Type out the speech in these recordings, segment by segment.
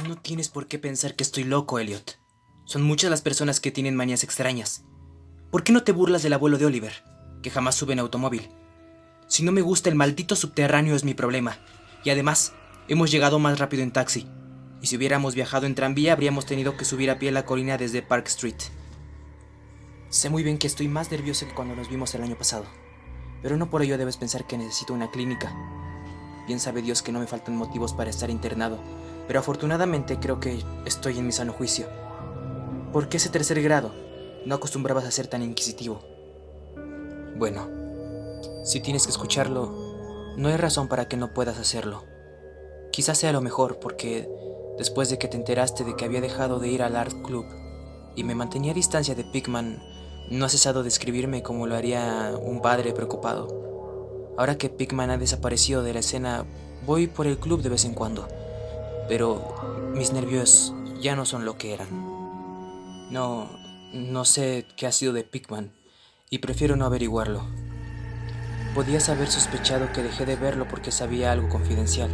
No tienes por qué pensar que estoy loco, Elliot. Son muchas las personas que tienen manías extrañas. ¿Por qué no te burlas del abuelo de Oliver, que jamás sube en automóvil? Si no me gusta el maldito subterráneo es mi problema. Y además, hemos llegado más rápido en taxi. Y si hubiéramos viajado en tranvía, habríamos tenido que subir a pie la colina desde Park Street. Sé muy bien que estoy más nervioso que cuando nos vimos el año pasado. Pero no por ello debes pensar que necesito una clínica. Bien sabe Dios que no me faltan motivos para estar internado, pero afortunadamente creo que estoy en mi sano juicio. ¿Por qué ese tercer grado? No acostumbrabas a ser tan inquisitivo. Bueno, si tienes que escucharlo, no hay razón para que no puedas hacerlo. Quizás sea lo mejor porque después de que te enteraste de que había dejado de ir al Art Club y me mantenía a distancia de Pigman, no has cesado de escribirme como lo haría un padre preocupado. Ahora que Pigman ha desaparecido de la escena, voy por el club de vez en cuando, pero mis nervios ya no son lo que eran. No sé qué ha sido de Pigman y prefiero no averiguarlo. Podías haber sospechado que dejé de verlo porque sabía algo confidencial.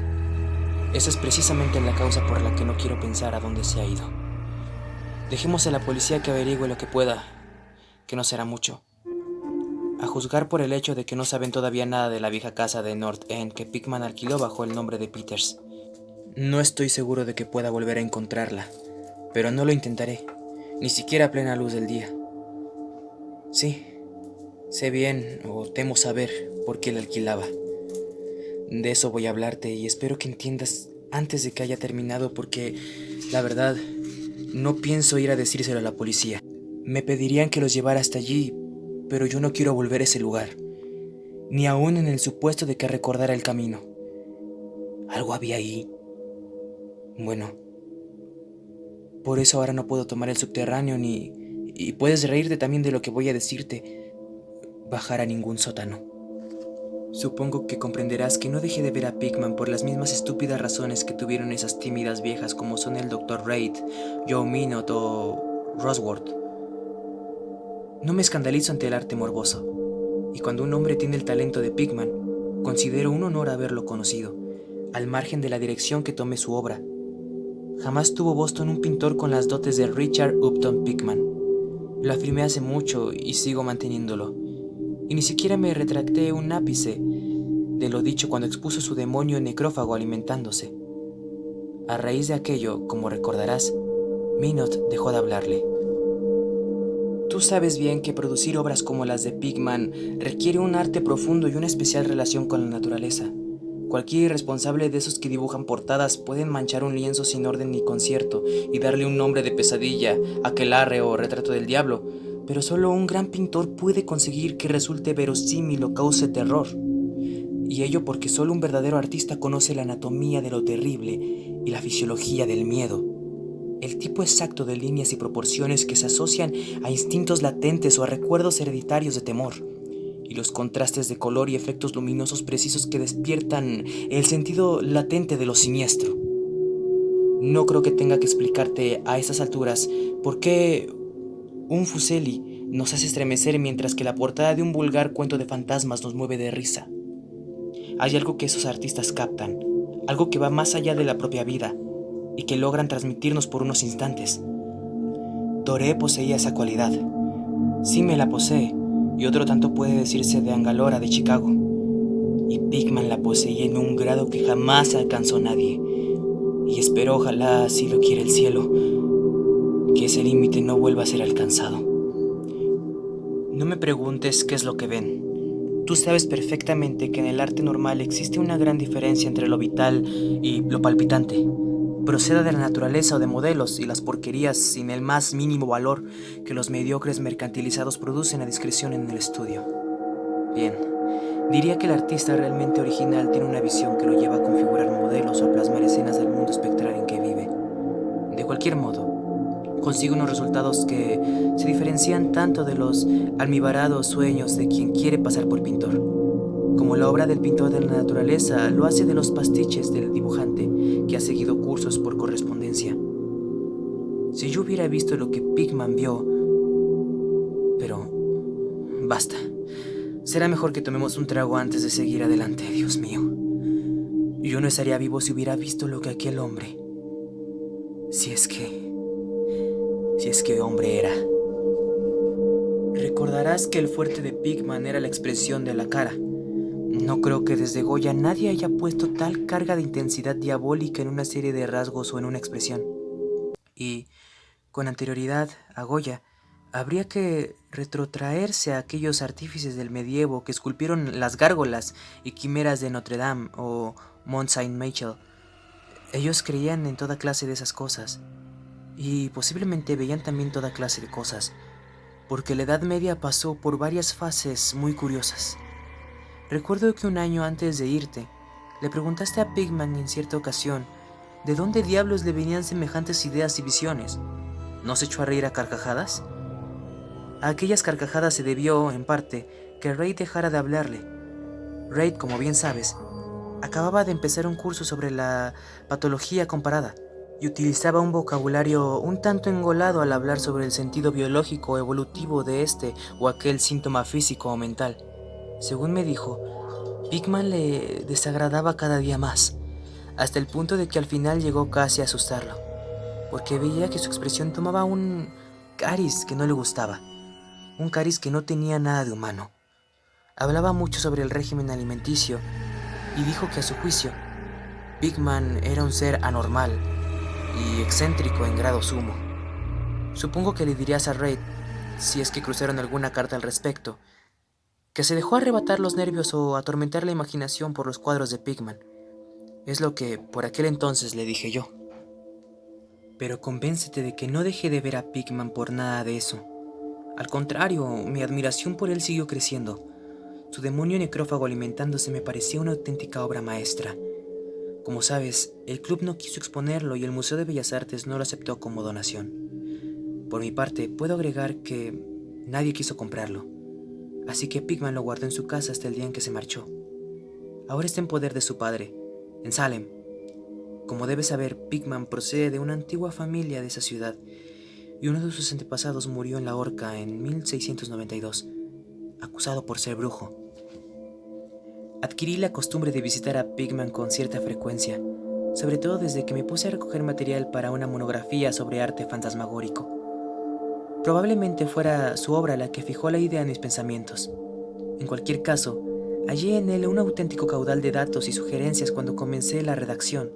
Esa es precisamente la causa por la que no quiero pensar a dónde se ha ido. Dejemos a la policía que averigüe lo que pueda, que no será mucho. A juzgar por el hecho de que no saben todavía nada de la vieja casa de North End que Pigman alquiló bajo el nombre de Peters. No estoy seguro de que pueda volver a encontrarla, pero no lo intentaré, ni siquiera a plena luz del día. Sí, sé bien, o temo saber, por qué la alquilaba. De eso voy a hablarte y espero que entiendas antes de que haya terminado porque, la verdad, no pienso ir a decírselo a la policía. Me pedirían que los llevara hasta allí, pero yo no quiero volver a ese lugar, ni aún en el supuesto de que recordara el camino. Algo había ahí. Bueno, por eso ahora no puedo tomar el subterráneo ni... Y puedes reírte también de lo que voy a decirte. Bajar a ningún sótano. Supongo que comprenderás que no dejé de ver a Pigman por las mismas estúpidas razones que tuvieron esas tímidas viejas como son el Dr. Reid, Joe Minot o Rosworth. No me escandalizo ante el arte morboso, y cuando un hombre tiene el talento de Pigman, considero un honor haberlo conocido, al margen de la dirección que tome su obra. Jamás tuvo Boston un pintor con las dotes de Richard Upton Pigman. Lo afirmé hace mucho y sigo manteniéndolo. Y ni siquiera me retracté un ápice de lo dicho cuando expuso su demonio necrófago alimentándose. A raíz de aquello, como recordarás, Minot dejó de hablarle. Tú sabes bien que producir obras como las de Pigman requiere un arte profundo y una especial relación con la naturaleza. Cualquier irresponsable de esos que dibujan portadas pueden manchar un lienzo sin orden ni concierto y darle un nombre de pesadilla, aquelarre o retrato del diablo, pero solo un gran pintor puede conseguir que resulte verosímil o cause terror. Y ello porque solo un verdadero artista conoce la anatomía de lo terrible y la fisiología del miedo. El tipo exacto de líneas y proporciones que se asocian a instintos latentes o a recuerdos hereditarios de temor. Y los contrastes de color y efectos luminosos precisos que despiertan el sentido latente de lo siniestro. No creo que tenga que explicarte a estas alturas por qué un Fuseli nos hace estremecer mientras que la portada de un vulgar cuento de fantasmas nos mueve de risa. Hay algo que esos artistas captan, algo que va más allá de la propia vida y que logran transmitirnos por unos instantes. Doré poseía esa cualidad. Sí me la posee, y otro tanto puede decirse de Angalora de Chicago. Y Pigman la poseía en un grado que jamás alcanzó nadie. Y espero, ojalá, si lo quiere el cielo, que ese límite no vuelva a ser alcanzado. No me preguntes qué es lo que ven. Tú sabes perfectamente que en el arte normal existe una gran diferencia entre lo vital y lo palpitante. Proceda de la naturaleza o de modelos y las porquerías sin el más mínimo valor que los mediocres mercantilizados producen a discreción en el estudio. Bien, diría que el artista realmente original tiene una visión que lo lleva a configurar modelos o a plasmar escenas del mundo espectral en que vive. De cualquier modo, consigue unos resultados que se diferencian tanto de los almibarados sueños de quien quiere pasar por pintor, como la obra del pintor de la naturaleza lo hace de los pastiches del dibujante que ha seguido cursos por correspondencia. Si yo hubiera visto lo que Pigman vio... Pero... basta. Será mejor que tomemos un trago antes de seguir adelante, Dios mío. Yo no estaría vivo si hubiera visto lo que aquel hombre... Si es que... si es que hombre era. Recordarás que el fuerte de Pigman era la expresión de la cara. No creo que desde Goya nadie haya puesto tal carga de intensidad diabólica en una serie de rasgos o en una expresión. Y, con anterioridad a Goya, habría que retrotraerse a aquellos artífices del medievo que esculpieron las gárgolas y quimeras de Notre Dame o Mont Saint-Michel. Ellos creían en toda clase de esas cosas, y posiblemente veían también toda clase de cosas, porque la Edad Media pasó por varias fases muy curiosas. Recuerdo que un año antes de irte, le preguntaste a Pigman en cierta ocasión de dónde diablos le venían semejantes ideas y visiones. ¿No se echó a reír a carcajadas? A aquellas carcajadas se debió, en parte, que Reid dejara de hablarle. Reid, como bien sabes, acababa de empezar un curso sobre la patología comparada y utilizaba un vocabulario un tanto engolado al hablar sobre el sentido biológico o evolutivo de este o aquel síntoma físico o mental. Según me dijo, Pigman le desagradaba cada día más, hasta el punto de que al final llegó casi a asustarlo, porque veía que su expresión tomaba un cariz que no le gustaba, un cariz que no tenía nada de humano. Hablaba mucho sobre el régimen alimenticio y dijo que a su juicio, Pigman era un ser anormal y excéntrico en grado sumo. Supongo que le dirías a Reid, si es que cruzaron alguna carta al respecto, que se dejó arrebatar los nervios o atormentar la imaginación por los cuadros de Pigman. Es lo que por aquel entonces le dije yo. Pero convéncete de que no dejé de ver a Pigman por nada de eso. Al contrario, mi admiración por él siguió creciendo. Su demonio necrófago alimentándose me parecía una auténtica obra maestra. Como sabes, el club no quiso exponerlo y el Museo de Bellas Artes no lo aceptó como donación. Por mi parte, puedo agregar que nadie quiso comprarlo. Así que Pigman lo guardó en su casa hasta el día en que se marchó. Ahora está en poder de su padre, en Salem. Como debes saber, Pigman procede de una antigua familia de esa ciudad, y uno de sus antepasados murió en la horca en 1692, acusado por ser brujo. Adquirí la costumbre de visitar a Pigman con cierta frecuencia, sobre todo desde que me puse a recoger material para una monografía sobre arte fantasmagórico. Probablemente fuera su obra la que fijó la idea en mis pensamientos. En cualquier caso, hallé en él un auténtico caudal de datos y sugerencias cuando comencé la redacción.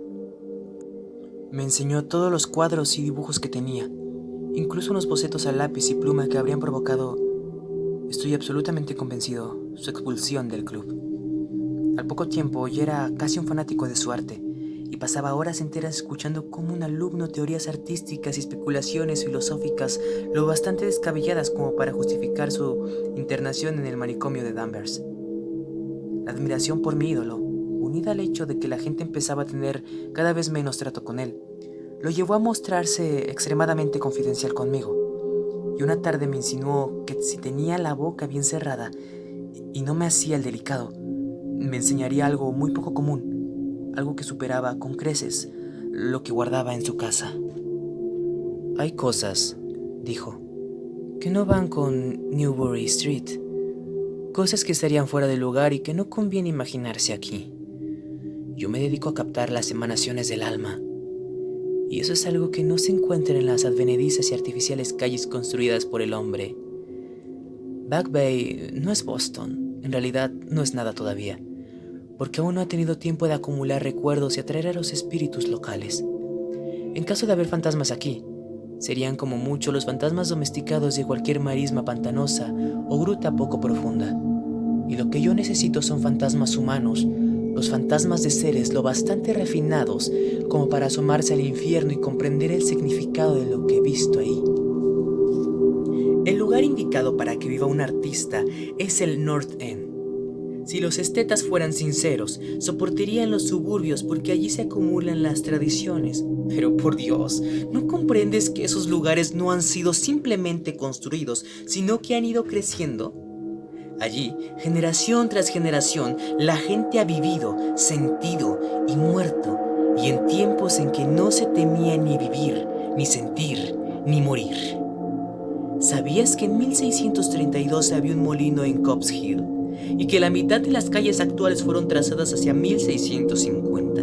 Me enseñó todos los cuadros y dibujos que tenía, incluso unos bocetos a lápiz y pluma que habrían provocado, estoy absolutamente convencido, su expulsión del club. Al poco tiempo ya era casi un fanático de su arte y pasaba horas enteras escuchando cómo un alumno teorías artísticas y especulaciones filosóficas lo bastante descabelladas como para justificar su internación en el manicomio de Danvers. La admiración por mi ídolo, unida al hecho de que la gente empezaba a tener cada vez menos trato con él, lo llevó a mostrarse extremadamente confidencial conmigo. Y una tarde me insinuó que si tenía la boca bien cerrada y no me hacía el delicado, me enseñaría algo muy poco común, algo que superaba con creces lo que guardaba en su casa. Hay cosas, dijo, que no van con Newbury Street, cosas que estarían fuera de lugar y que no conviene imaginarse aquí. Yo me dedico a captar las emanaciones del alma, y eso es algo que no se encuentra en las advenedizas y artificiales calles construidas por el hombre. Back Bay no es Boston, en realidad no es nada todavía, porque aún no ha tenido tiempo de acumular recuerdos y atraer a los espíritus locales. En caso de haber fantasmas aquí, serían como mucho los fantasmas domesticados de cualquier marisma pantanosa o gruta poco profunda. Y lo que yo necesito son fantasmas humanos, los fantasmas de seres lo bastante refinados como para asomarse al infierno y comprender el significado de lo que he visto ahí. El lugar indicado para que viva un artista es el North End. Si los estetas fueran sinceros, soportarían los suburbios porque allí se acumulan las tradiciones. Pero por Dios, ¿no comprendes que esos lugares no han sido simplemente construidos, sino que han ido creciendo? Allí, generación tras generación, la gente ha vivido, sentido y muerto, y en tiempos en que no se temía ni vivir, ni sentir, ni morir. ¿Sabías que en 1632 había un molino en Copp's Hill? Y que la mitad de las calles actuales fueron trazadas hacia 1650.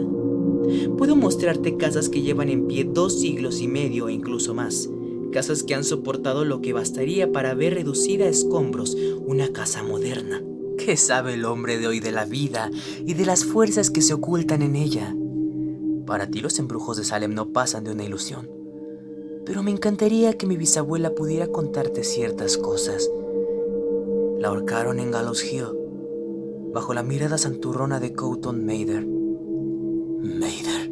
Puedo mostrarte casas que llevan en pie 2 siglos y medio e incluso más. Casas que han soportado lo que bastaría para ver reducida a escombros una casa moderna. ¿Qué sabe el hombre de hoy de la vida y de las fuerzas que se ocultan en ella? Para ti los embrujos de Salem no pasan de una ilusión. Pero me encantaría que mi bisabuela pudiera contarte ciertas cosas. La ahorcaron en Gallows Hill, bajo la mirada santurrona de Cotton Mather. Mather.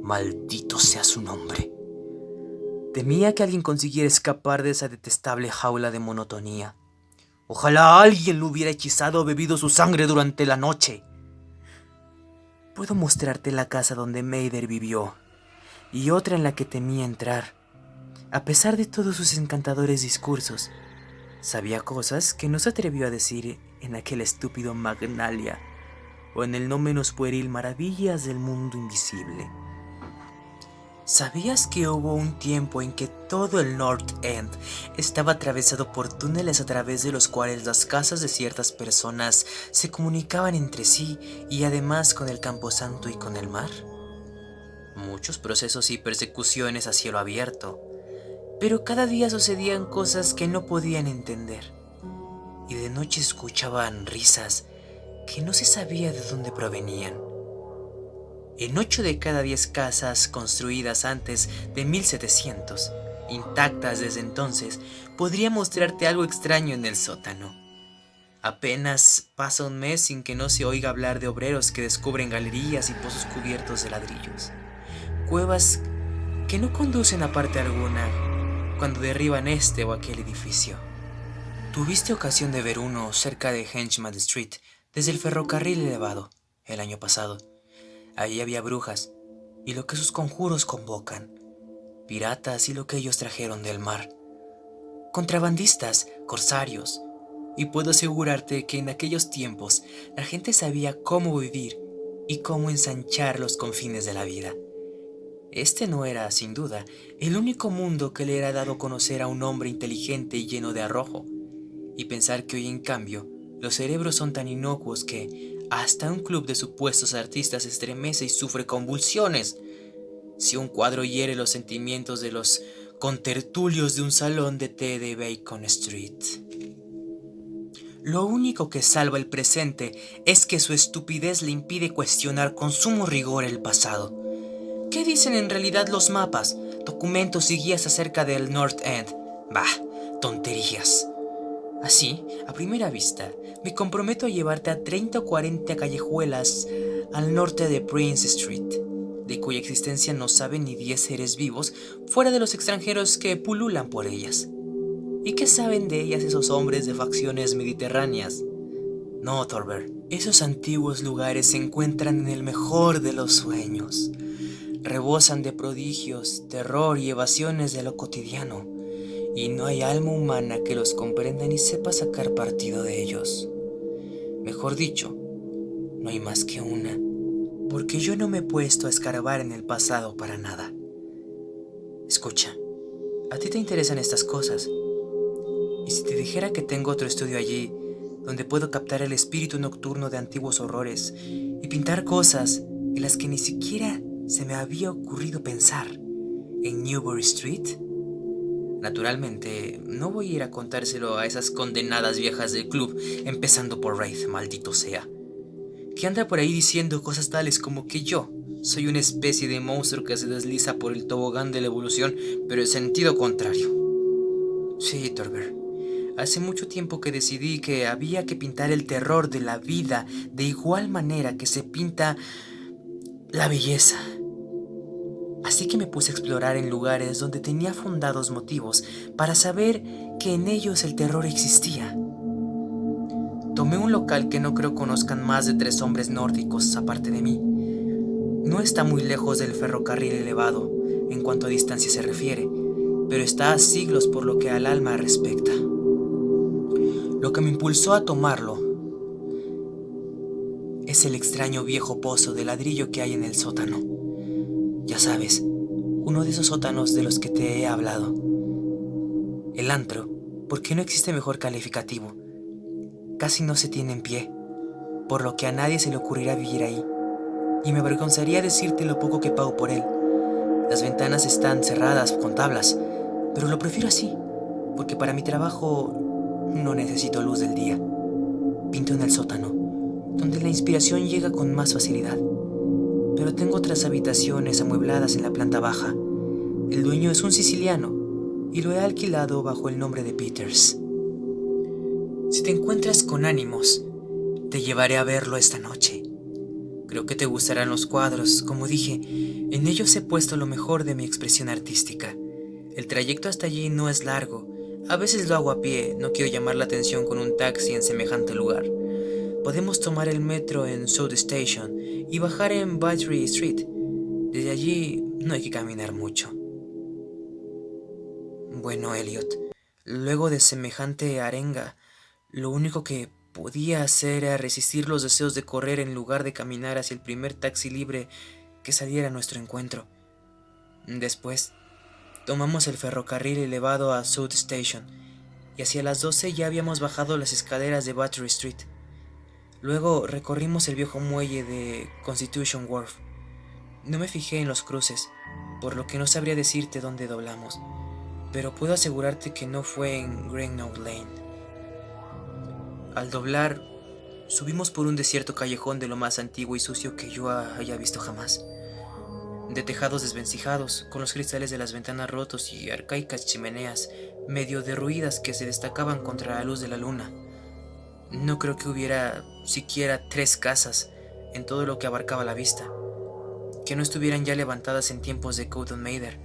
Maldito sea su nombre. Temía que alguien consiguiera escapar de esa detestable jaula de monotonía. Ojalá alguien lo hubiera hechizado o bebido su sangre durante la noche. Puedo mostrarte la casa donde Mather vivió y otra en la que temía entrar. A pesar de todos sus encantadores discursos, sabía cosas que no se atrevió a decir en aquel estúpido Magnalia o en el no menos pueril Maravillas del Mundo Invisible. ¿Sabías que hubo un tiempo en que todo el North End estaba atravesado por túneles a través de los cuales las casas de ciertas personas se comunicaban entre sí y además con el camposanto y con el mar? Muchos procesos y persecuciones a cielo abierto, pero cada día sucedían cosas que no podían entender, y de noche escuchaban risas que no se sabía de dónde provenían. En 8 de cada 10 casas construidas antes de 1700, intactas desde entonces, podría mostrarte algo extraño en el sótano. Apenas pasa un mes sin que no se oiga hablar de obreros que descubren galerías y pozos cubiertos de ladrillos. Cuevas que no conducen a parte alguna cuando derriban este o aquel edificio. Tuviste ocasión de ver uno cerca de Henchman Street desde el ferrocarril elevado el año pasado. Allí había brujas y lo que sus conjuros convocan, piratas y lo que ellos trajeron del mar, contrabandistas, corsarios, y puedo asegurarte que en aquellos tiempos la gente sabía cómo vivir y cómo ensanchar los confines de la vida. Este no era, sin duda, el único mundo que le era dado a conocer a un hombre inteligente y lleno de arrojo, y pensar que hoy en cambio los cerebros son tan inocuos que hasta un club de supuestos artistas se estremece y sufre convulsiones si un cuadro hiere los sentimientos de los contertulios de un salón de té de Bacon Street. Lo único que salva el presente es que su estupidez le impide cuestionar con sumo rigor el pasado. ¿Qué dicen en realidad los mapas, documentos y guías acerca del North End? Bah, tonterías. Así, a primera vista, me comprometo a llevarte a 30 o 40 callejuelas al norte de Prince Street, de cuya existencia no saben ni 10 seres vivos fuera de los extranjeros que pululan por ellas. ¿Y qué saben de ellas esos hombres de facciones mediterráneas? No, Thorber, esos antiguos lugares se encuentran en el mejor de los sueños. Rebosan de prodigios, terror y evasiones de lo cotidiano. Y no hay alma humana que los comprenda ni sepa sacar partido de ellos. Mejor dicho, no hay más que una, porque yo no me he puesto a escarbar en el pasado para nada. Escucha, a ti te interesan estas cosas, y si te dijera que tengo otro estudio allí, donde puedo captar el espíritu nocturno de antiguos horrores y pintar cosas en las que ni siquiera se me había ocurrido pensar, en Newbury Street. Naturalmente, no voy a ir a contárselo a esas condenadas viejas del club, empezando por Wraith, maldito sea, que anda por ahí diciendo cosas tales como que yo soy una especie de monstruo que se desliza por el tobogán de la evolución, pero en sentido contrario. Sí, Thorber, hace mucho tiempo que decidí que había que pintar el terror de la vida de igual manera que se pinta la belleza. Así que me puse a explorar en lugares donde tenía fundados motivos para saber que en ellos el terror existía. Tomé un local que no creo conozcan más de 3 hombres nórdicos aparte de mí. No está muy lejos del ferrocarril elevado en cuanto a distancia se refiere, pero está a siglos por lo que al alma respecta. Lo que me impulsó a tomarlo es el extraño viejo pozo de ladrillo que hay en el sótano. Ya sabes, uno de esos sótanos de los que te he hablado. El antro, porque no existe mejor calificativo. Casi no se tiene en pie, por lo que a nadie se le ocurrirá vivir ahí. y me avergonzaría decirte lo poco que pago por él. Las ventanas están cerradas con tablas, pero lo prefiero así, porque para mi trabajo no necesito luz del día. Pinto en el sótano, donde la inspiración llega con más facilidad. Pero tengo otras habitaciones amuebladas en la planta baja. El dueño es un siciliano y lo he alquilado bajo el nombre de Peters. Si te encuentras con ánimos, te llevaré a verlo esta noche. Creo que te gustarán los cuadros. Como dije, en ellos he puesto lo mejor de mi expresión artística. El trayecto hasta allí no es largo. A veces lo hago a pie, no quiero llamar la atención con un taxi en semejante lugar. Podemos tomar el metro en South Station y bajar en Battery Street. Desde allí no hay que caminar mucho. Bueno, Elliot, luego de semejante arenga, lo único que podía hacer era resistir los deseos de correr en lugar de caminar hacia el primer taxi libre que saliera a nuestro encuentro. Después, tomamos el ferrocarril elevado a South Station y hacia las 12 ya habíamos bajado las escaleras de Battery Street. Luego recorrimos el viejo muelle de Constitution Wharf. No me fijé en los cruces, por lo que no sabría decirte dónde doblamos, pero puedo asegurarte que no fue en Greenock Lane. Al doblar, subimos por un desierto callejón de lo más antiguo y sucio que yo haya visto jamás. De tejados desvencijados, con los cristales de las ventanas rotos y arcaicas chimeneas medio derruidas que se destacaban contra la luz de la luna. No creo que hubiera siquiera 3 casas en todo lo que abarcaba la vista, que no estuvieran ya levantadas en tiempos de Cotton Mather.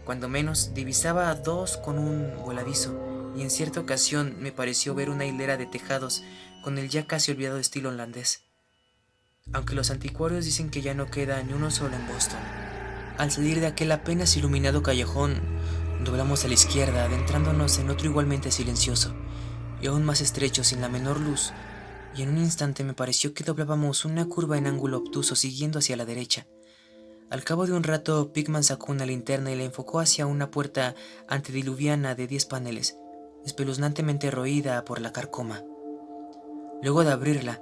Cuando menos, divisaba a 2 con un voladizo, y en cierta ocasión me pareció ver una hilera de tejados con el ya casi olvidado estilo holandés. Aunque los anticuarios dicen que ya no queda ni uno solo en Boston. Al salir de aquel apenas iluminado callejón, doblamos a la izquierda, adentrándonos en otro igualmente silencioso y aún más estrecho, sin la menor luz, y en un instante me pareció que doblábamos una curva en ángulo obtuso siguiendo hacia la derecha. Al cabo de un rato, Pickman sacó una linterna y la enfocó hacia una puerta antediluviana de 10 paneles, espeluznantemente roída por la carcoma. Luego de abrirla,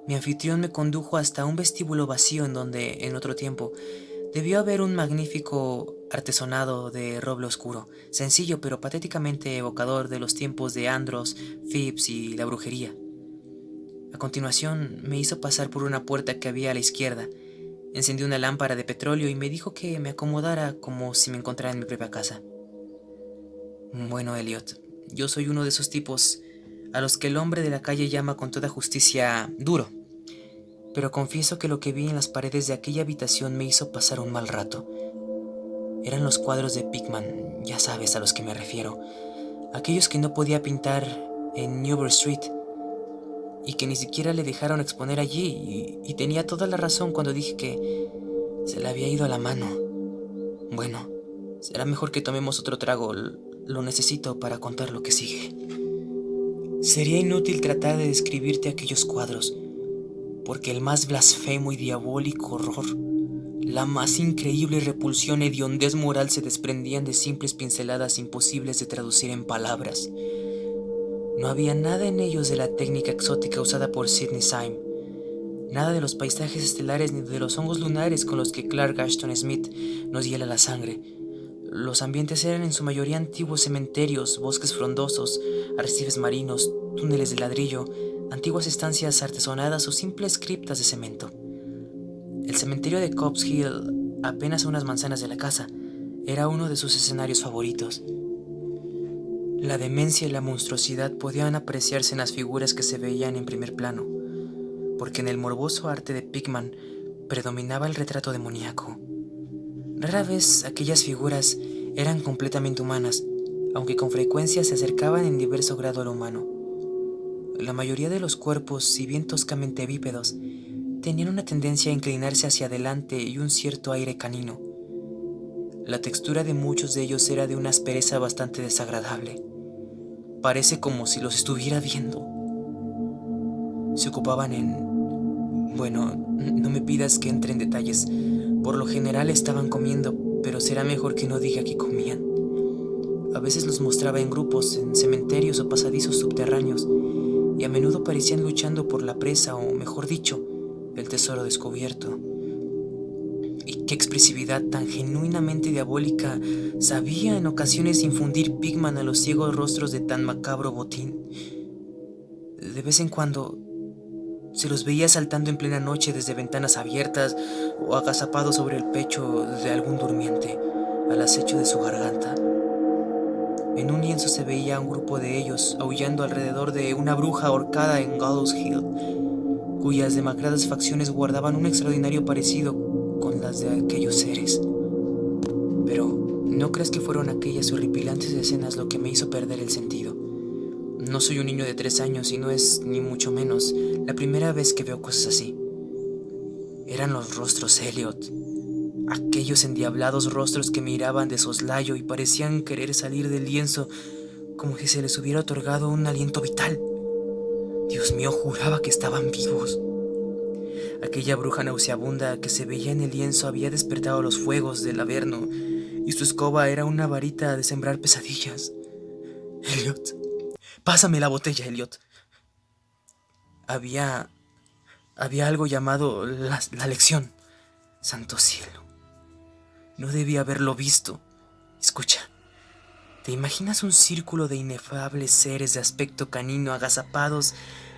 mi anfitrión me condujo hasta un vestíbulo vacío en donde, en otro tiempo, debió haber un magnífico artesonado de roble oscuro, sencillo pero patéticamente evocador de los tiempos de Andros, Phipps y la brujería. A continuación, me hizo pasar por una puerta que había a la izquierda, encendió una lámpara de petróleo y me dijo que me acomodara como si me encontrara en mi propia casa. Bueno, Elliot, yo soy uno de esos tipos a los que el hombre de la calle llama con toda justicia duro, pero confieso que lo que vi en las paredes de aquella habitación me hizo pasar un mal rato. Eran los cuadros de Pickman, ya sabes a los que me refiero, aquellos que no podía pintar en Newbury Street y que ni siquiera le dejaron exponer allí, y tenía toda la razón cuando dije que se le había ido a la mano. Bueno, será mejor que tomemos otro trago, lo necesito para contar lo que sigue. Sería inútil tratar de describirte aquellos cuadros, porque el más blasfemo y diabólico horror, la más increíble repulsión e hediondez moral se desprendían de simples pinceladas imposibles de traducir en palabras. No había nada en ellos de la técnica exótica usada por Sidney Syme, nada de los paisajes estelares ni de los hongos lunares con los que Clark Ashton Smith nos hiela la sangre. Los ambientes eran en su mayoría antiguos cementerios, bosques frondosos, arrecifes marinos, túneles de ladrillo, antiguas estancias artesonadas o simples criptas de cemento. El cementerio de Copp's Hill, apenas a unas manzanas de la casa, era uno de sus escenarios favoritos. La demencia y la monstruosidad podían apreciarse en las figuras que se veían en primer plano, porque en el morboso arte de Pickman predominaba el retrato demoníaco. Rara vez aquellas figuras eran completamente humanas, aunque con frecuencia se acercaban en diverso grado al humano. La mayoría de los cuerpos, si bien toscamente bípedos, tenían una tendencia a inclinarse hacia adelante y un cierto aire canino. La textura de muchos de ellos era de una aspereza bastante desagradable. Parece como si los estuviera viendo. Se ocupaban en... Bueno, no me pidas que entre en detalles. Por lo general estaban comiendo, pero será mejor que no diga que comían. A veces los mostraba en grupos, en cementerios o pasadizos subterráneos, y a menudo parecían luchando por la presa, o mejor dicho, el tesoro descubierto, Qué expresividad tan genuinamente diabólica sabía en ocasiones infundir Pigman a los ciegos rostros de tan macabro botín. De vez en cuando se los veía saltando en plena noche desde ventanas abiertas o agazapados sobre el pecho de algún durmiente, al acecho de su garganta. En un lienzo se veía a un grupo de ellos aullando alrededor de una bruja ahorcada en Gallows Hill, cuyas demacradas facciones guardaban un extraordinario parecido con las de aquellos seres. Pero, ¿no crees que fueron aquellas horripilantes escenas lo que me hizo perder el sentido? No soy un niño de 3 años y no es, ni mucho menos, la primera vez que veo cosas así. Eran los rostros Elliot, aquellos endiablados rostros que miraban de soslayo y parecían querer salir del lienzo como si se les hubiera otorgado un aliento vital. Dios mío, juraba que estaban vivos. Aquella bruja nauseabunda que se veía en el lienzo había despertado los fuegos del Averno y su escoba era una varita de sembrar pesadillas. Elliot, pásame la botella, Elliot. Había algo llamado la lección. Santo cielo. No debía haberlo visto. Escucha, ¿te imaginas un círculo de inefables seres de aspecto canino agazapados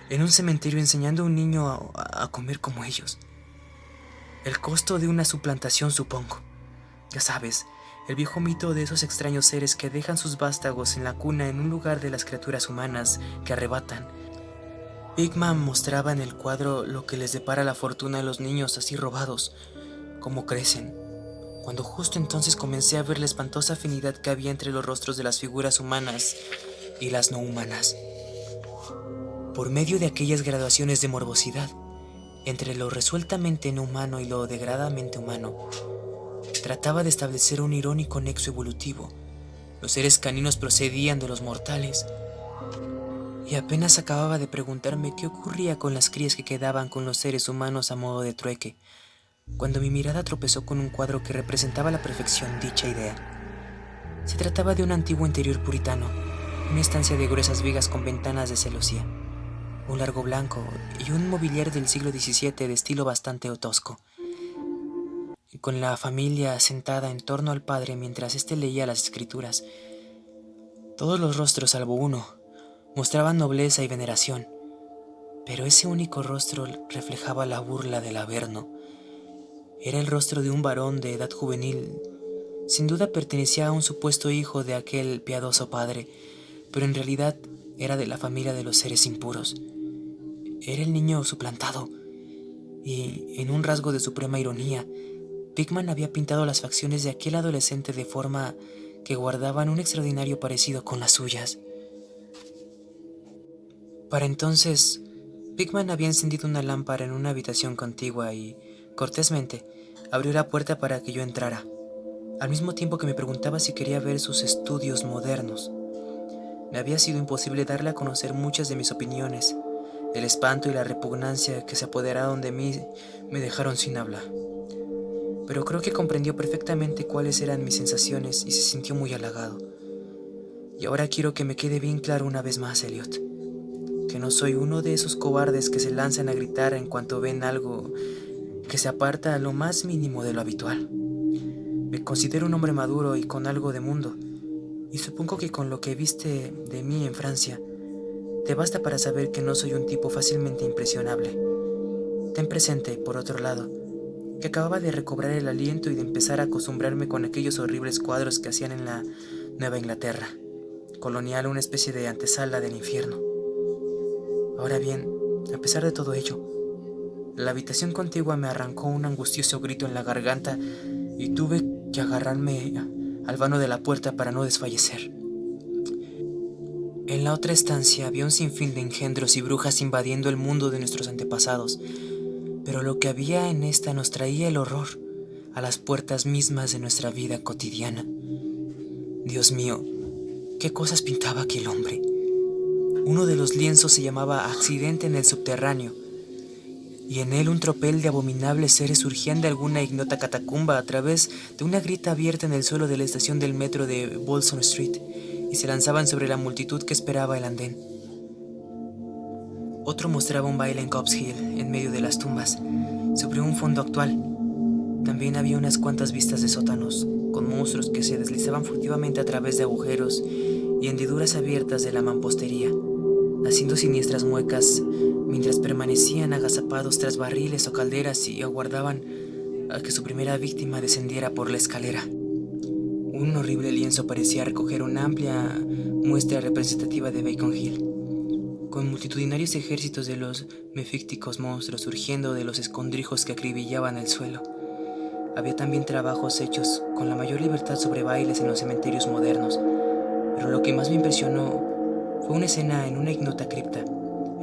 en un cementerio enseñando a un niño a comer como ellos? El costo de una suplantación, supongo. Ya sabes, el viejo mito de esos extraños seres que dejan sus vástagos en la cuna en un lugar de las criaturas humanas que arrebatan. Pigman mostraba en el cuadro lo que les depara la fortuna a los niños así robados, cómo crecen, cuando justo entonces comencé a ver la espantosa afinidad que había entre los rostros de las figuras humanas y las no humanas. Por medio de aquellas graduaciones de morbosidad, entre lo resueltamente no humano y lo degradadamente humano, trataba de establecer un irónico nexo evolutivo. Los seres caninos procedían de los mortales, y apenas acababa de preguntarme qué ocurría con las crías que quedaban con los seres humanos a modo de trueque, cuando mi mirada tropezó con un cuadro que representaba a la perfección dicha idea. Se trataba de un antiguo interior puritano, una estancia de gruesas vigas con ventanas de celosía, un largo blanco y un mobiliario del siglo XVII de estilo bastante tosco, con la familia sentada en torno al padre mientras éste leía las escrituras. Todos los rostros, salvo uno, mostraban nobleza y veneración, pero ese único rostro reflejaba la burla del Averno. Era el rostro de un varón de edad juvenil. Sin duda pertenecía a un supuesto hijo de aquel piadoso padre, pero en realidad era de la familia de los seres impuros. Era el niño suplantado, y en un rasgo de suprema ironía, Pigman había pintado las facciones de aquel adolescente de forma que guardaban un extraordinario parecido con las suyas. Para entonces, Pigman había encendido una lámpara en una habitación contigua y, cortésmente, abrió la puerta para que yo entrara, al mismo tiempo que me preguntaba si quería ver sus estudios modernos. Me había sido imposible darle a conocer muchas de mis opiniones. El espanto y la repugnancia que se apoderaron de mí me dejaron sin habla. Pero creo que comprendió perfectamente cuáles eran mis sensaciones y se sintió muy halagado. Y ahora quiero que me quede bien claro una vez más, Elliot, que no soy uno de esos cobardes que se lanzan a gritar en cuanto ven algo que se aparta a lo más mínimo de lo habitual. Me considero un hombre maduro y con algo de mundo, y supongo que con lo que viste de mí en Francia, te basta para saber que no soy un tipo fácilmente impresionable. Ten presente, por otro lado, que acababa de recobrar el aliento y de empezar a acostumbrarme con aquellos horribles cuadros que hacían en la Nueva Inglaterra, colonial, una especie de antesala del infierno. Ahora bien, a pesar de todo ello, la habitación contigua me arrancó un angustioso grito en la garganta y tuve que agarrarme al vano de la puerta para no desfallecer. En la otra estancia había un sinfín de engendros y brujas invadiendo el mundo de nuestros antepasados, pero lo que había en esta nos traía el horror a las puertas mismas de nuestra vida cotidiana. Dios mío, qué cosas pintaba aquel hombre. Uno de los lienzos se llamaba Accidente en el subterráneo, y en él un tropel de abominables seres surgían de alguna ignota catacumba a través de una grieta abierta en el suelo de la estación del metro de Bolson Street y se lanzaban sobre la multitud que esperaba el andén. Otro mostraba un baile en Copp's Hill, en medio de las tumbas, sobre un fondo actual. También había unas cuantas vistas de sótanos, con monstruos que se deslizaban furtivamente a través de agujeros y hendiduras abiertas de la mampostería, haciendo siniestras muecas mientras permanecían agazapados tras barriles o calderas y aguardaban a que su primera víctima descendiera por la escalera. Un horrible lienzo parecía recoger una amplia muestra representativa de Beacon Hill, con multitudinarios ejércitos de los mefíticos monstruos surgiendo de los escondrijos que acribillaban el suelo. Había también trabajos hechos con la mayor libertad sobre bailes en los cementerios modernos, pero lo que más me impresionó fue una escena en una ignota cripta,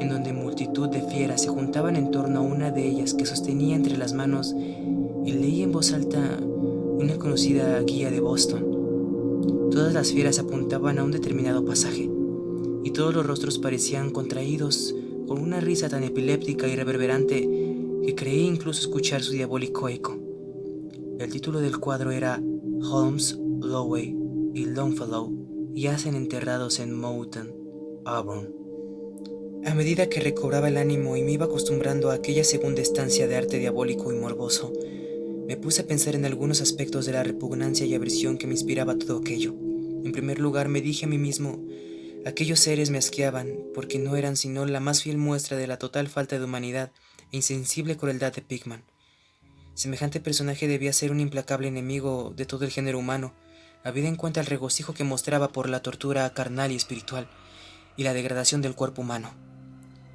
en donde multitud de fieras se juntaban en torno a una de ellas que sostenía entre las manos y leía en voz alta una conocida guía de Boston. Todas las fieras apuntaban a un determinado pasaje, y todos los rostros parecían contraídos con una risa tan epiléptica y reverberante que creí incluso escuchar su diabólico eco. El título del cuadro era Holmes, Lowey y Longfellow yacen enterrados en Mouton, Auburn. A medida que recobraba el ánimo y me iba acostumbrando a aquella segunda estancia de arte diabólico y morboso, me puse a pensar en algunos aspectos de la repugnancia y aversión que me inspiraba todo aquello. En primer lugar, me dije a mí mismo, aquellos seres me asqueaban porque no eran sino la más fiel muestra de la total falta de humanidad e insensible crueldad de Pickman. Semejante personaje debía ser un implacable enemigo de todo el género humano, habida en cuenta el regocijo que mostraba por la tortura carnal y espiritual y la degradación del cuerpo humano.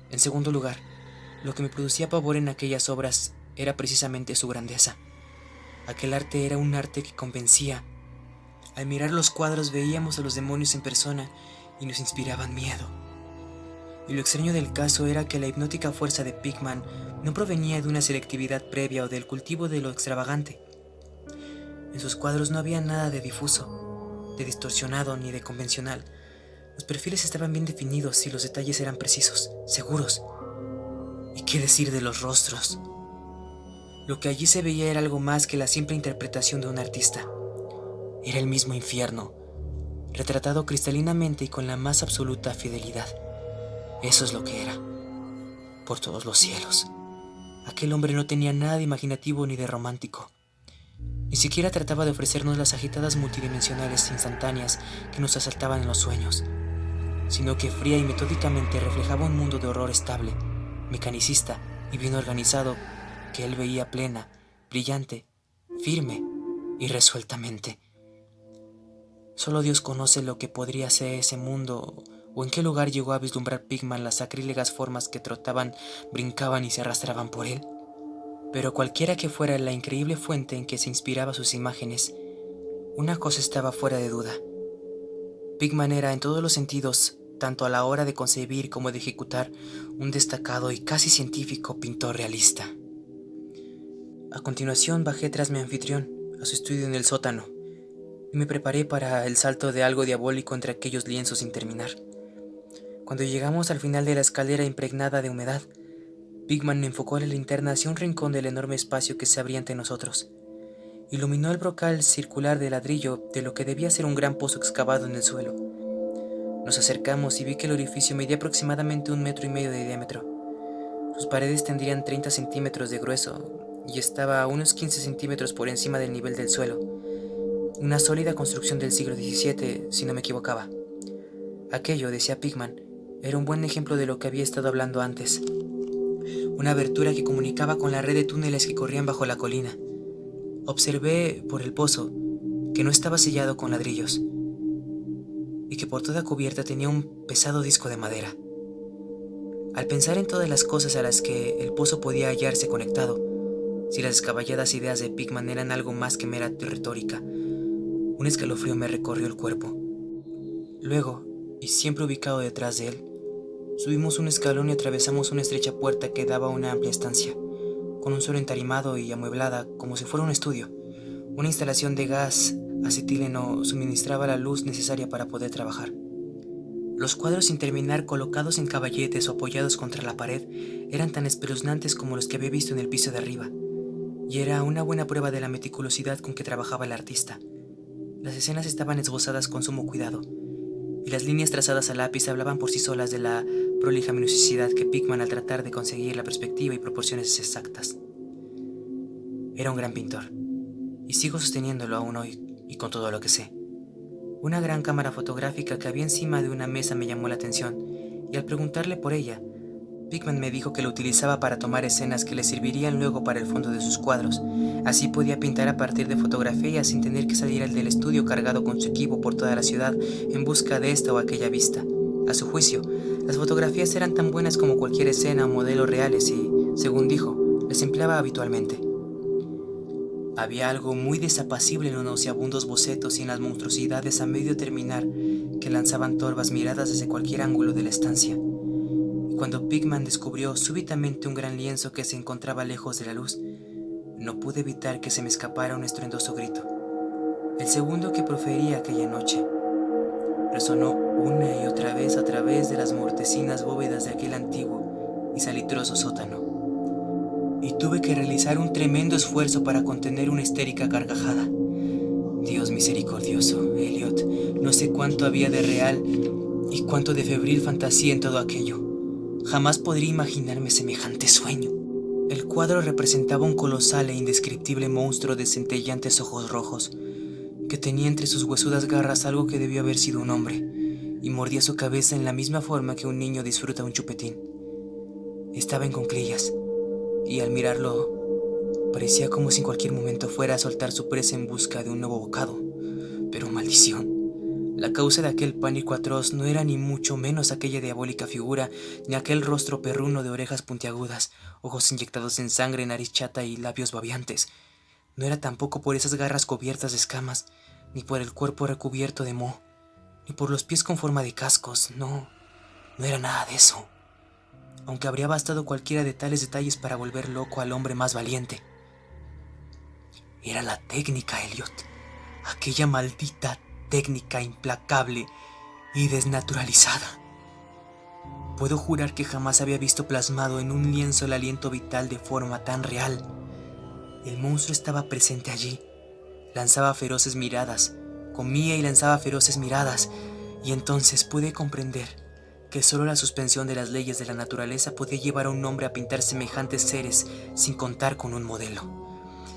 En segundo lugar, lo que me producía pavor en aquellas obras era precisamente su grandeza. Aquel arte era un arte que convencía. Al mirar los cuadros veíamos a los demonios en persona y nos inspiraban miedo. Y lo extraño del caso era que la hipnótica fuerza de Pickman no provenía de una selectividad previa o del cultivo de lo extravagante. En sus cuadros no había nada de difuso, de distorsionado ni de convencional. Los perfiles estaban bien definidos y los detalles eran precisos, seguros. ¿Y qué decir de los rostros? Lo que allí se veía era algo más que la simple interpretación de un artista. Era el mismo infierno, retratado cristalinamente y con la más absoluta fidelidad. Eso es lo que era. Por todos los cielos. Aquel hombre no tenía nada de imaginativo ni de romántico. Ni siquiera trataba de ofrecernos las agitadas multidimensionales instantáneas que nos asaltaban en los sueños, sino que fría y metódicamente reflejaba un mundo de horror estable, mecanicista y bien organizado que él veía plena, brillante, firme y resueltamente. Solo Dios conoce lo que podría ser ese mundo o en qué lugar llegó a vislumbrar Pickman las sacrílegas formas que trotaban, brincaban y se arrastraban por él. Pero cualquiera que fuera la increíble fuente en que se inspiraba sus imágenes, una cosa estaba fuera de duda. Pickman era en todos los sentidos, tanto a la hora de concebir como de ejecutar, un destacado y casi científico pintor realista. A continuación bajé tras mi anfitrión a su estudio en el sótano y me preparé para el salto de algo diabólico entre aquellos lienzos sin terminar. Cuando llegamos al final de la escalera impregnada de humedad, Pickman enfocó la linterna hacia un rincón del enorme espacio que se abría ante nosotros. Iluminó el brocal circular de ladrillo de lo que debía ser un gran pozo excavado en el suelo. Nos acercamos y vi que el orificio medía aproximadamente 1,5 metros de diámetro. Sus paredes tendrían 30 centímetros de grueso y estaba a unos 15 centímetros por encima del nivel del suelo. Una sólida construcción del siglo XVII, si no me equivocaba. Aquello, decía Pickman, era un buen ejemplo de lo que había estado hablando antes. Una abertura que comunicaba con la red de túneles que corrían bajo la colina. Observé por el pozo que no estaba sellado con ladrillos y que por toda cubierta tenía un pesado disco de madera. Al pensar en todas las cosas a las que el pozo podía hallarse conectado, si las descabelladas ideas de Pickman eran algo más que mera retórica, un escalofrío me recorrió el cuerpo. Luego, y siempre ubicado detrás de él, subimos un escalón y atravesamos una estrecha puerta que daba a una amplia estancia, con un suelo entarimado y amueblada como si fuera un estudio. Una instalación de gas acetileno suministraba la luz necesaria para poder trabajar. Los cuadros sin terminar colocados en caballetes o apoyados contra la pared eran tan espeluznantes como los que había visto en el piso de arriba, y era una buena prueba de la meticulosidad con que trabajaba el artista. Las escenas estaban esbozadas con sumo cuidado, y las líneas trazadas a lápiz hablaban por sí solas de la prolija minuciosidad que Pickman al tratar de conseguir la perspectiva y proporciones exactas. Era un gran pintor. y sigo sosteniéndolo aún hoy y con todo lo que sé. Una gran cámara fotográfica que había encima de una mesa me llamó la atención, y al preguntarle por ella, Pickman me dijo que lo utilizaba para tomar escenas que le servirían luego para el fondo de sus cuadros. Así podía pintar a partir de fotografías sin tener que salir del estudio cargado con su equipo por toda la ciudad en busca de esta o aquella vista. A su juicio, las fotografías eran tan buenas como cualquier escena o modelos reales y, según dijo, las empleaba habitualmente. Había algo muy desapacible en los nauseabundos bocetos y en las monstruosidades a medio terminar que lanzaban torvas miradas desde cualquier ángulo de la estancia. Cuando Pickman descubrió súbitamente un gran lienzo que se encontraba lejos de la luz, no pude evitar que se me escapara un estruendoso grito. El segundo que profería aquella noche. Resonó una y otra vez a través de las mortecinas bóvedas de aquel antiguo y salitroso sótano. Y tuve que realizar un tremendo esfuerzo para contener una histérica carcajada. Dios misericordioso, Elliot, no sé cuánto había de real y cuánto de febril fantasía en todo aquello. Jamás podría imaginarme semejante sueño. El cuadro representaba un colosal e indescriptible monstruo de centelleantes ojos rojos, que tenía entre sus huesudas garras algo que debió haber sido un hombre, y mordía su cabeza en la misma forma que un niño disfruta un chupetín. Estaba en cuclillas, y al mirarlo, parecía como si en cualquier momento fuera a soltar su presa en busca de un nuevo bocado. Pero maldición. La causa de aquel pánico atroz no era ni mucho menos aquella diabólica figura, ni aquel rostro perruno de orejas puntiagudas, ojos inyectados en sangre, nariz chata y labios babeantes. No era tampoco por esas garras cubiertas de escamas, ni por el cuerpo recubierto de moho, ni por los pies con forma de cascos. No era nada de eso. Aunque habría bastado cualquiera de tales detalles para volver loco al hombre más valiente. Era la técnica, Elliot. Aquella maldita técnica implacable y desnaturalizada. Puedo jurar que jamás había visto plasmado en un lienzo el aliento vital de forma tan real. El monstruo estaba presente allí. Lanzaba feroces miradas, comía y lanzaba feroces miradas, y entonces pude comprender que solo la suspensión de las leyes de la naturaleza podía llevar a un hombre a pintar semejantes seres sin contar con un modelo,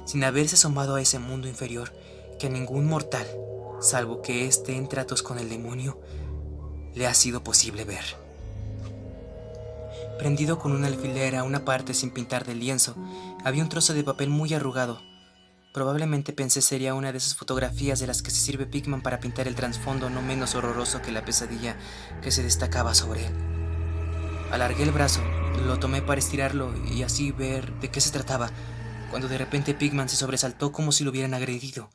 sin haberse asomado a ese mundo inferior que a ningún mortal, salvo que esté en tratos con el demonio, le ha sido posible ver. Prendido con un alfiler a una parte sin pintar del lienzo, había un trozo de papel muy arrugado. Probablemente pensé sería una de esas fotografías de las que se sirve Pickman para pintar el trasfondo no menos horroroso que la pesadilla que se destacaba sobre él. Alargué el brazo, lo tomé para estirarlo y así ver de qué se trataba, cuando de repente Pickman se sobresaltó como si lo hubieran agredido.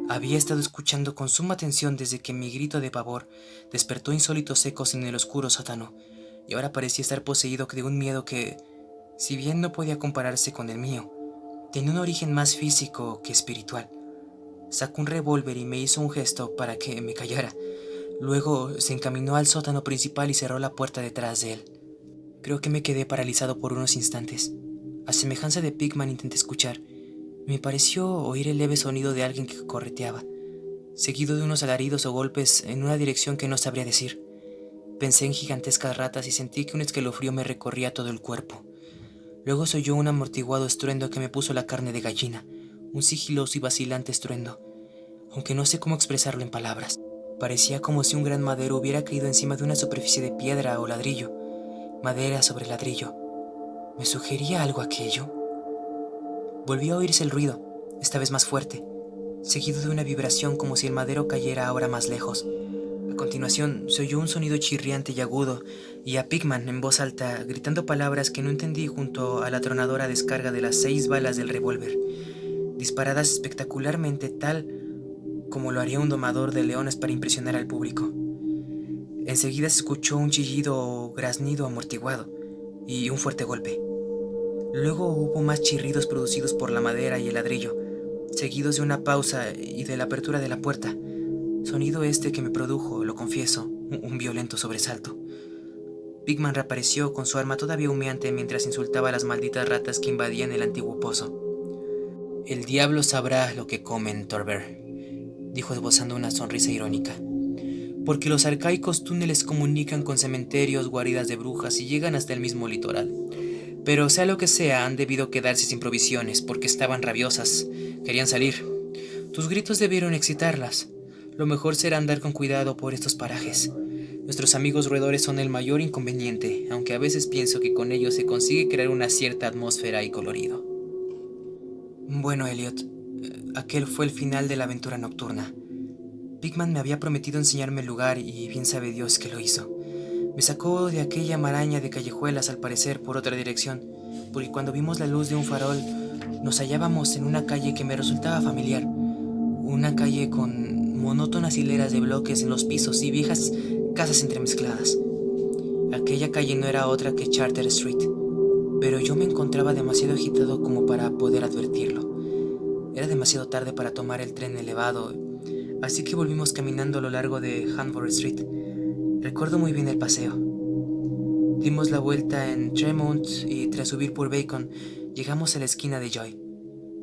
Había estado escuchando con suma atención desde que mi grito de pavor despertó insólitos ecos en el oscuro sótano, y ahora parecía estar poseído de un miedo que, si bien no podía compararse con el mío, tenía un origen más físico que espiritual. Sacó un revólver y me hizo un gesto para que me callara. Luego se encaminó al sótano principal y cerró la puerta detrás de él. Creo que me quedé paralizado por unos instantes. A semejanza de Pickman intenté escuchar. Me pareció oír el leve sonido de alguien que correteaba, seguido de unos alaridos o golpes en una dirección que no sabría decir. Pensé en gigantescas ratas y sentí que un escalofrío me recorría todo el cuerpo. Luego se oyó un amortiguado estruendo que me puso la carne de gallina, un sigiloso y vacilante estruendo, aunque no sé cómo expresarlo en palabras. Parecía como si un gran madero hubiera caído encima de una superficie de piedra o ladrillo, madera sobre ladrillo. ¿Me sugería algo aquello? Volvió a oírse el ruido, esta vez más fuerte, seguido de una vibración como si el madero cayera ahora más lejos. A continuación se oyó un sonido chirriante y agudo, y a Pickman en voz alta, gritando palabras que no entendí junto a la atronadora descarga de las 6 balas del revólver, disparadas espectacularmente tal como lo haría un domador de leones para impresionar al público. Enseguida se escuchó un chillido o graznido amortiguado, y un fuerte golpe. Luego hubo más chirridos producidos por la madera y el ladrillo, seguidos de una pausa y de la apertura de la puerta. Sonido este que me produjo, lo confieso, un violento sobresalto. Pickman reapareció con su arma todavía humeante mientras insultaba a las malditas ratas que invadían el antiguo pozo. «El diablo sabrá lo que comen, Thorber», dijo esbozando una sonrisa irónica. «Porque los arcaicos túneles comunican con cementerios, guaridas de brujas y llegan hasta el mismo litoral. Pero sea lo que sea, han debido quedarse sin provisiones porque estaban rabiosas, Querían salir. Tus gritos debieron excitarlas. Lo mejor será andar con cuidado por estos parajes. Nuestros amigos roedores son el mayor inconveniente, aunque a veces pienso que con ellos se consigue crear una cierta atmósfera y colorido. Bueno, Elliot, aquel fue el final de la aventura nocturna. Pigman me había prometido enseñarme el lugar y bien sabe Dios que lo hizo. Me sacó de aquella maraña de callejuelas, al parecer por otra dirección, porque cuando vimos la luz de un farol nos hallábamos en una calle que me resultaba familiar. Una calle con monótonas hileras de bloques en los pisos y viejas casas entremezcladas. Aquella calle no era otra que Charter Street, pero yo me encontraba demasiado agitado como para poder advertirlo. Era demasiado tarde para tomar el tren elevado, así que volvimos caminando a lo largo de Hanford Street. Recuerdo muy bien el paseo. Dimos la vuelta en Tremont y tras subir por Bacon, llegamos a la esquina de Joy,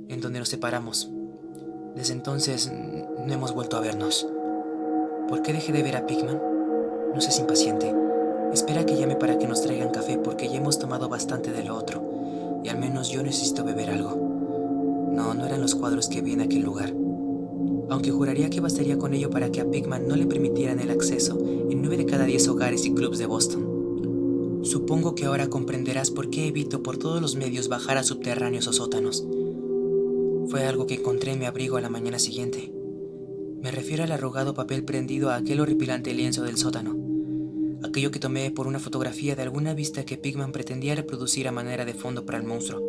en donde nos separamos. Desde entonces no hemos vuelto a vernos. ¿Por qué dejé de ver a Pigman? No seas impaciente. Espera que llame para que nos traigan café porque ya hemos tomado bastante de lo otro. Y al menos yo necesito beber algo. No eran los cuadros que vi en aquel lugar. Aunque juraría que bastaría con ello para que a Pigman no le permitieran el acceso en 9 de cada 10 hogares y clubs de Boston. Supongo que ahora comprenderás por qué evito por todos los medios bajar a subterráneos o sótanos. Fue algo que encontré en mi abrigo a la mañana siguiente. Me refiero al arrugado papel prendido a aquel horripilante lienzo del sótano. Aquello que tomé por una fotografía de alguna vista que Pigman pretendía reproducir a manera de fondo para el monstruo.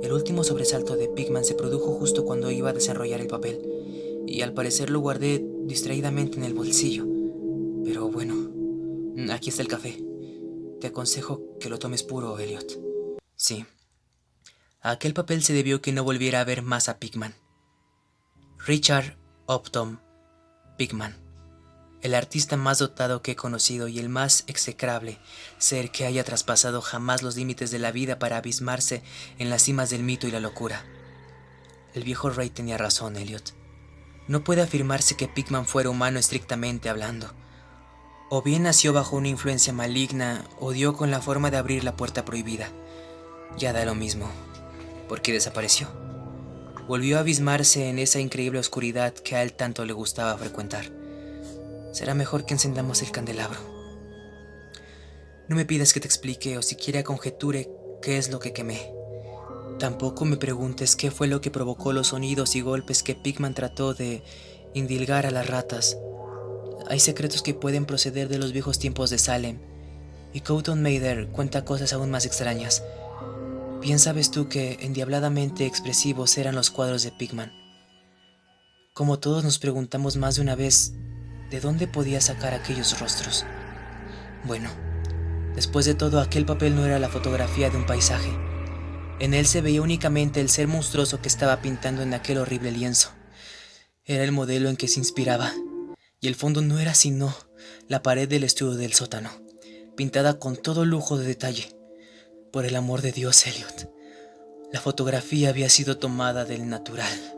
El último sobresalto de Pigman se produjo justo cuando iba a desenrollar el papel, y al parecer lo guardé distraídamente en el bolsillo. Pero bueno, aquí está el café. Te aconsejo que lo tomes puro, Elliot. Sí. A aquel papel se debió que no volviera a ver más a Pigman. Richard Upton Pigman, el artista más dotado que he conocido y el más execrable ser que haya traspasado jamás los límites de la vida para abismarse en las cimas del mito y la locura. El viejo rey tenía razón, Elliot. No puede afirmarse que Pigman fuera humano estrictamente hablando. O bien nació bajo una influencia maligna o dio con la forma de abrir la puerta prohibida. Ya da lo mismo, porque desapareció. Volvió a abismarse en esa increíble oscuridad que a él tanto le gustaba frecuentar. Será mejor que encendamos el candelabro. No me pidas que te explique o siquiera conjeture qué es lo que quemé. Tampoco me preguntes qué fue lo que provocó los sonidos y golpes que Pigman trató de indilgar a las ratas. Hay secretos que pueden proceder de los viejos tiempos de Salem, y Cotton Mather cuenta cosas aún más extrañas. Bien sabes tú que endiabladamente expresivos eran los cuadros de Pigman. Como todos nos preguntamos más de una vez, ¿de dónde podía sacar aquellos rostros? Bueno, después de todo, aquel papel no era la fotografía de un paisaje. En él se veía únicamente el ser monstruoso que estaba pintando en aquel horrible lienzo. Era el modelo en que se inspiraba, y el fondo no era sino la pared del estudio del sótano, pintada con todo lujo de detalle. Por el amor de Dios, Elliot, la fotografía había sido tomada del natural.